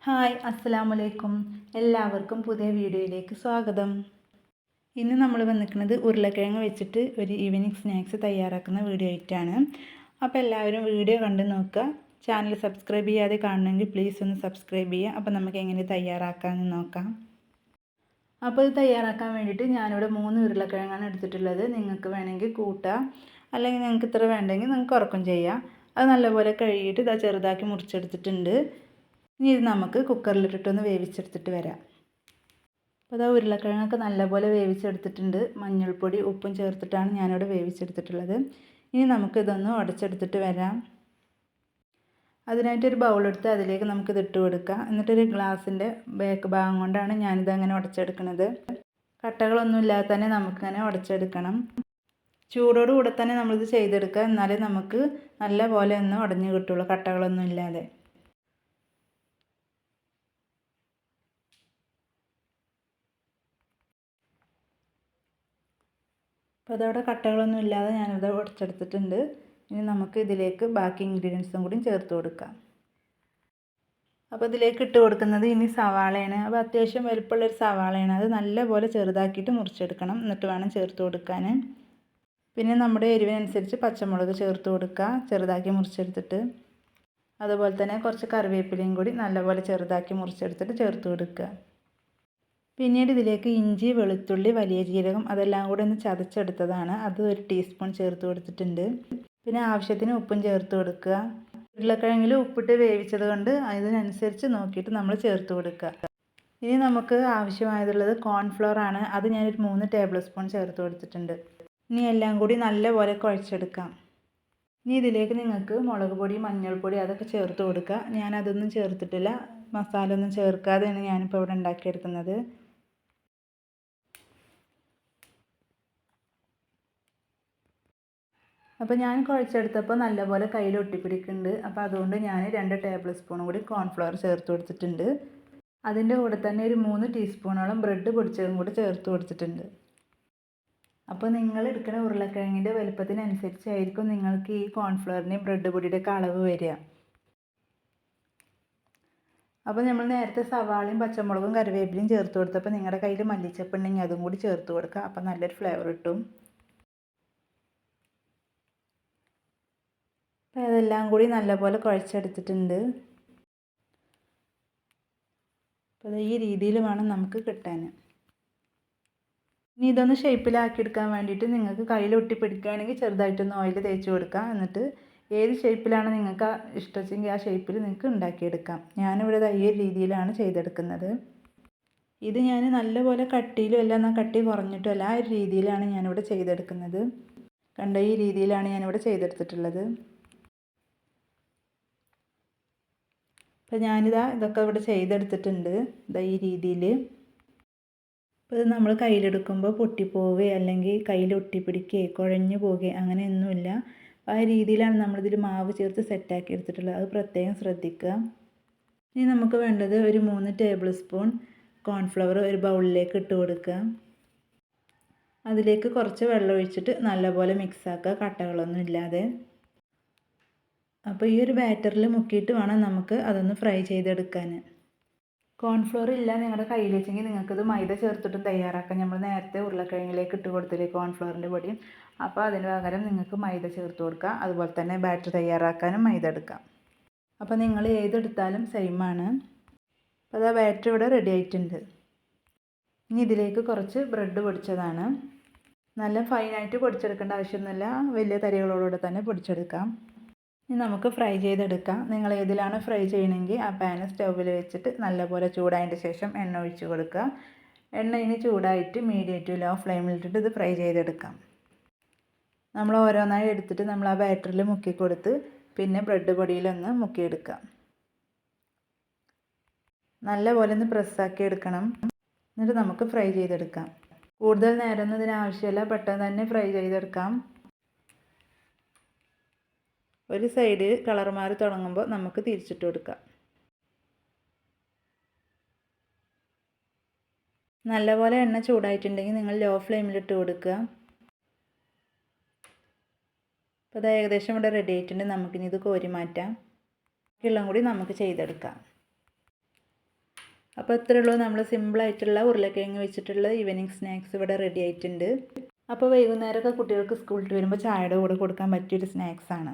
Hi അസ്സലാമലൈക്കും. എല്ലാവർക്കും പുതിയ വീഡിയോയിലേക്ക് സ്വാഗതം. ഇന്ന് നമ്മൾ വന്നിരിക്കുന്നത് ഉരുളക്കിഴങ്ങ് വെച്ചിട്ട് ഒരു ഈവനിങ് സ്നാക്സ് തയ്യാറാക്കുന്ന വീഡിയോ ആയിട്ടാണ്. അപ്പോൾ എല്ലാവരും വീഡിയോ കണ്ടു നോക്കുക. ചാനൽ സബ്സ്ക്രൈബ് ചെയ്യാതെ കാണണമെങ്കിൽ പ്ലീസ് ഒന്ന് സബ്സ്ക്രൈബ് ചെയ്യുക. അപ്പോൾ നമുക്ക് എങ്ങനെ തയ്യാറാക്കാമെന്ന് നോക്കാം. അപ്പോൾ ഇത് തയ്യാറാക്കാൻ വേണ്ടിയിട്ട് ഞാനിവിടെ 3 ഉരുളക്കിഴങ്ങാണ് എടുത്തിട്ടുള്ളത്. നിങ്ങൾക്ക് വേണമെങ്കിൽ കൂട്ടാം, അല്ലെങ്കിൽ നിങ്ങൾക്ക് ഇത്ര വേണ്ടെങ്കിൽ നിങ്ങൾക്ക് കുറക്കും ചെയ്യാം. അത് നല്ലപോലെ കഴുകിയിട്ട് ഇതാ ചെറുതാക്കി മുറിച്ചെടുത്തിട്ടുണ്ട്. ഇനി ഇത് നമുക്ക് കുക്കറിലിട്ടിട്ടൊന്ന് വേവിച്ചെടുത്തിട്ട് വരാം. അപ്പോൾ അതാ ഉരുളക്കിഴങ്ങൊക്കെ നല്ലപോലെ വേവിച്ചെടുത്തിട്ടുണ്ട്. മഞ്ഞൾപ്പൊടി ഉപ്പും ചേർത്തിട്ടാണ് ഞാനിവിടെ വേവിച്ചെടുത്തിട്ടുള്ളത്. ഇനി നമുക്കിതൊന്ന് ഉടച്ചെടുത്തിട്ട് വരാം. അതിനായിട്ടൊരു ബൗളെടുത്ത് അതിലേക്ക് നമുക്കിത് ഇട്ട് കൊടുക്കാം. എന്നിട്ടൊരു ഗ്ലാസിൻ്റെ ബാക്ക് ഭാഗം കൊണ്ടാണ് ഞാനിതങ്ങനെ ഉടച്ചെടുക്കുന്നത്. കട്ടകളൊന്നും ഇല്ലാതെ തന്നെ നമുക്കിങ്ങനെ ഉടച്ചെടുക്കണം. ചൂടോട് കൂടെ തന്നെ നമ്മളിത് ചെയ്തെടുക്കുക, എന്നാലേ നമുക്ക് നല്ല പോലെ ഒന്ന് ഉടഞ്ഞ് കിട്ടുള്ളൂ, കട്ടകളൊന്നും ഇല്ലാതെ. അപ്പോൾ അതവിടെ കട്ടകളൊന്നും ഇല്ലാതെ ഞാനിത് ഉടച്ചെടുത്തിട്ടുണ്ട്. ഇനി നമുക്ക് ഇതിലേക്ക് ബാക്കി ഇൻഗ്രീഡിയൻസും കൂടി ചേർത്ത് കൊടുക്കാം. അപ്പോൾ ഇതിലേക്ക് ഇട്ട് കൊടുക്കുന്നത് ഇനി സവാളയാണ്. അപ്പോൾ അത്യാവശ്യം വലുപ്പമുള്ളൊരു സവാളയാണ്. അത് നല്ലപോലെ ചെറുതാക്കിയിട്ട് മുറിച്ചെടുക്കണം, എന്നിട്ട് വേണം ചേർത്ത് കൊടുക്കാൻ. പിന്നെ നമ്മുടെ എരിവിനനുസരിച്ച് പച്ചമുളക് ചേർത്ത് കൊടുക്കുക, ചെറുതാക്കി മുറിച്ചെടുത്തിട്ട്. അതുപോലെ തന്നെ കുറച്ച് കറിവേപ്പിലയും കൂടി നല്ലപോലെ ചെറുതാക്കി മുറിച്ചെടുത്തിട്ട് ചേർത്ത് കൊടുക്കുക. പിന്നീട് ഇതിലേക്ക് ഇഞ്ചി, വെളുത്തുള്ളി, വലിയ ജീരകം അതെല്ലാം കൂടി ഒന്ന് ചതച്ചെടുത്തതാണ്. അത് 1 ടീസ്പൂൺ ചേർത്ത് കൊടുത്തിട്ടുണ്ട്. പിന്നെ ആവശ്യത്തിന് ഉപ്പും ചേർത്ത് കൊടുക്കുക. ഉരുളക്കിഴങ്ങിൽ ഉപ്പിട്ട് വേവിച്ചത് കൊണ്ട് അതിനനുസരിച്ച് നോക്കിയിട്ട് നമ്മൾ ചേർത്ത് കൊടുക്കുക. ഇനി നമുക്ക് ആവശ്യമായതുള്ളത് കോൺഫ്ലവർ ആണ്. അത് ഞാനൊരു 3 ടേബിൾ സ്പൂൺ ചേർത്ത് കൊടുത്തിട്ടുണ്ട്. ഇനി എല്ലാം കൂടി നല്ലപോലെ കുഴച്ചെടുക്കാം. ഇനി ഇതിലേക്ക് നിങ്ങൾക്ക് മുളക് പൊടി, മഞ്ഞൾപ്പൊടി അതൊക്കെ ചേർത്ത് കൊടുക്കുക. ഞാനതൊന്നും ചേർത്തിട്ടില്ല. മസാല ഒന്നും ചേർക്കാതെയാണ് ഞാനിപ്പോൾ ഇവിടെ ഉണ്ടാക്കിയെടുക്കുന്നത്. അപ്പോൾ ഞാൻ കുഴച്ചെടുത്തപ്പോൾ നല്ലപോലെ കയ്യിൽ ഒട്ടിപ്പിടിക്കുന്നുണ്ട്. അപ്പോൾ അതുകൊണ്ട് ഞാൻ 2 ടേബിൾ സ്പൂൺ കൂടി കോൺഫ്ലവർ ചേർത്ത് കൊടുത്തിട്ടുണ്ട്. അതിൻ്റെ കൂടെ തന്നെ ഒരു 3 ടീസ്പൂണോളം ബ്രെഡ് പൊടിച്ചതും കൂടി ചേർത്ത് കൊടുത്തിട്ടുണ്ട്. അപ്പോൾ നിങ്ങൾ എടുക്കുന്ന ഉരുളക്കിഴങ്ങിൻ്റെ വലുപ്പത്തിനനുസരിച്ചായിരിക്കും നിങ്ങൾക്ക് ഈ കോൺഫ്ലവറിൻ്റെയും ബ്രെഡ് പൊടിയുടെയൊക്കെ അളവ് വരിക. അപ്പോൾ നമ്മൾ നേരത്തെ സവാളയും പച്ചമുളകും കറിവേപ്പിലയും ചേർത്ത് കൊടുത്തപ്പോൾ നിങ്ങളുടെ കയ്യിൽ മല്ലിച്ചപ്പ് ഉണ്ടെങ്കിൽ അതും കൂടി ചേർത്ത് കൊടുക്കുക. അപ്പോൾ നല്ലൊരു ഫ്ലേവർ കിട്ടും. അപ്പോൾ അതെല്ലാം കൂടി നല്ലപോലെ കുഴച്ചെടുത്തിട്ടുണ്ട്. അപ്പോൾ ഈ രീതിയിൽ വേണം നമുക്ക് കിട്ടാൻ. ഇനി ഇതൊന്ന് ഷേപ്പിലാക്കിയെടുക്കാൻ വേണ്ടിയിട്ട് നിങ്ങൾക്ക് കയ്യിൽ ഒട്ടിപ്പിടിക്കുകയാണെങ്കിൽ ചെറുതായിട്ടൊന്ന് ഓയിൽ തേച്ച് കൊടുക്കുക. എന്നിട്ട് ഏത് ഷേപ്പിലാണ് നിങ്ങൾക്ക് ഇഷ്ടമെങ്കിൽ ആ ഷേപ്പിൽ നിങ്ങൾക്ക് ഉണ്ടാക്കിയെടുക്കാം. ഞാനിവിടെ ഈ ഒരു രീതിയിലാണ് ചെയ്തെടുക്കുന്നത്. ഇത് ഞാൻ നല്ലപോലെ കട്ടിയിലും അല്ല, എന്നാൽ കട്ടി കുറഞ്ഞിട്ടും അല്ല, ആ ഒരു രീതിയിലാണ് ഞാനിവിടെ ചെയ്തെടുക്കുന്നത്. കണ്ട ഈ രീതിയിലാണ് ഞാനിവിടെ ചെയ്തെടുത്തിട്ടുള്ളത്. അപ്പോൾ ഇതൊക്കെ ഇവിടെ ചെയ്തെടുത്തിട്ടുണ്ട്. ഈ രീതിയിൽ. അപ്പോൾ ഇത് നമ്മൾ കയ്യിലെടുക്കുമ്പോൾ പൊട്ടിപ്പോവുകയോ അല്ലെങ്കിൽ കയ്യിൽ ഒട്ടിപ്പിടിക്കുകയോ കുഴഞ്ഞു പോവുകയോ അങ്ങനെയൊന്നുമില്ല. ആ രീതിയിലാണ് നമ്മളിതിൽ മാവ് ചേർത്ത് സെറ്റാക്കി എടുത്തിട്ടുള്ളത്. അത് പ്രത്യേകം ശ്രദ്ധിക്കുക. ഇനി നമുക്ക് വേണ്ടത് ഒരു 3 ടേബിൾ സ്പൂൺ കോൺഫ്ലവർ ഒരു ബൗളിലേക്ക് ഇട്ട് കൊടുക്കുക. അതിലേക്ക് കുറച്ച് വെള്ളം ഒഴിച്ചിട്ട് നല്ലപോലെ മിക്സാക്കുക, കട്ടകളൊന്നും ഇല്ലാതെ. അപ്പോൾ ഈ ഒരു ബാറ്ററിൽ മുക്കിയിട്ട് വേണം നമുക്ക് അതൊന്ന് ഫ്രൈ ചെയ്തെടുക്കാൻ. കോൺഫ്ലോർ ഇല്ല നിങ്ങളുടെ കയ്യിൽ വെച്ചെങ്കിൽ നിങ്ങൾക്കത് മൈദ ചേർത്തിട്ടും തയ്യാറാക്കാം. നമ്മൾ നേരത്തെ ഉരുളക്കിഴങ്ങിലേക്ക് ഇട്ട് കൊടുത്തില്ലേ കോൺഫ്ലോറിൻ്റെ പൊടി, അപ്പോൾ അതിന് പകരം നിങ്ങൾക്ക് മൈദ ചേർത്ത് കൊടുക്കാം. അതുപോലെ തന്നെ ബാറ്റർ തയ്യാറാക്കാനും മൈദ എടുക്കാം. അപ്പോൾ നിങ്ങൾ ഏതെടുത്താലും സെയിമാണ്. അപ്പോൾ ആ ബാറ്റർ ഇവിടെ റെഡി ആയിട്ടുണ്ട്. ഇനി ഇതിലേക്ക് കുറച്ച് ബ്രെഡ് പൊടിച്ചതാണ്. നല്ല ഫൈനായിട്ട് പൊടിച്ചെടുക്കേണ്ട ആവശ്യമൊന്നുമില്ല, വലിയ തരികളോടുകൂടെ തന്നെ പൊടിച്ചെടുക്കാം. ഇനി നമുക്ക് ഫ്രൈ ചെയ്തെടുക്കാം. നിങ്ങൾ ഏതിലാണ് ഫ്രൈ ചെയ്യണമെങ്കിൽ ആ പാന് സ്റ്റൗവിൽ വെച്ചിട്ട് നല്ലപോലെ ചൂടായതിൻ്റെ ശേഷം എണ്ണ ഒഴിച്ച് കൊടുക്കുക. എണ്ണ ഇനി ചൂടായിട്ട് മീഡിയം ടു ലോ ഫ്ലെയിമിലിട്ടിട്ട് ഇത് ഫ്രൈ ചെയ്തെടുക്കാം. നമ്മൾ ഓരോന്നായി എടുത്തിട്ട് നമ്മൾ ആ ബാറ്ററിൽ മുക്കി കൊടുത്ത് പിന്നെ ബ്രെഡ് പൊടിയിലൊന്ന് മുക്കിയെടുക്കാം. നല്ലപോലെ ഒന്ന് പ്രസ്സാക്കി എടുക്കണം. എന്നിട്ട് നമുക്ക് ഫ്രൈ ചെയ്തെടുക്കാം. കൂടുതൽ നേരമൊന്നും ഇതിനാവശ്യമില്ല, പെട്ടെന്ന് തന്നെ ഫ്രൈ ചെയ്തെടുക്കാം. ഒരു സൈഡ് കളർ മാറി തുടങ്ങുമ്പോൾ നമുക്ക് തിരിച്ചിട്ട് കൊടുക്കാം. നല്ലപോലെ എണ്ണ ചൂടായിട്ടുണ്ടെങ്കിൽ നിങ്ങൾ ലോ ഫ്ലെയിമിലിട്ട് കൊടുക്കുക. അപ്പോൾ അത് ഏകദേശം ഇവിടെ റെഡി ആയിട്ടുണ്ട്. നമുക്കിനി ഇത് കോരി മാറ്റാം. ബാക്കിയുള്ളതും കൂടി നമുക്ക് ചെയ്തെടുക്കാം. അപ്പോൾ ഇത്രയേ ഉള്ളൂ, നമ്മൾ സിമ്പിളായിട്ടുള്ള ഉരുളക്കിഴങ്ങ് വെച്ചിട്ടുള്ള ഈവനിങ് സ്നാക്സ് ഇവിടെ റെഡി ആയിട്ടുണ്ട്. അപ്പോൾ വൈകുന്നേരമൊക്കെ കുട്ടികൾക്ക് സ്കൂളിൽ വരുമ്പോൾ ചായയുടെ കൂടെ കൊടുക്കാൻ പറ്റിയൊരു സ്നാക്സാണ്.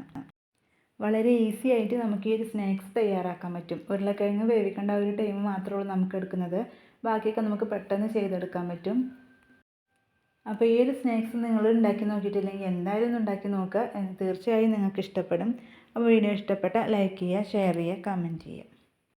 വളരെ ഈസി ആയിട്ട് നമുക്ക് ഈ ഒരു സ്നാക്സ് തയ്യാറാക്കാൻ പറ്റും. ഉരുളക്കിഴങ്ങ് വേവിക്കേണ്ട ഒരു ടൈം മാത്രമേ ഉള്ളൂ നമുക്ക് എടുക്കുന്നത്, ബാക്കിയൊക്കെ നമുക്ക് പെട്ടെന്ന് ചെയ്തെടുക്കാൻ പറ്റും. അപ്പോൾ ഈ ഒരു സ്നാക്സ് നിങ്ങൾ ഉണ്ടാക്കി നോക്കിയിട്ടില്ലെങ്കിൽ എന്തായാലും ഒന്ന് ഉണ്ടാക്കി നോക്കുക, തീർച്ചയായും നിങ്ങൾക്ക് ഇഷ്ടപ്പെടും. അപ്പോൾ വീഡിയോ ഇഷ്ടപ്പെട്ടാൽ ലൈക്ക് ചെയ്യുക, ഷെയർ ചെയ്യുക, കമൻറ്റ് ചെയ്യുക.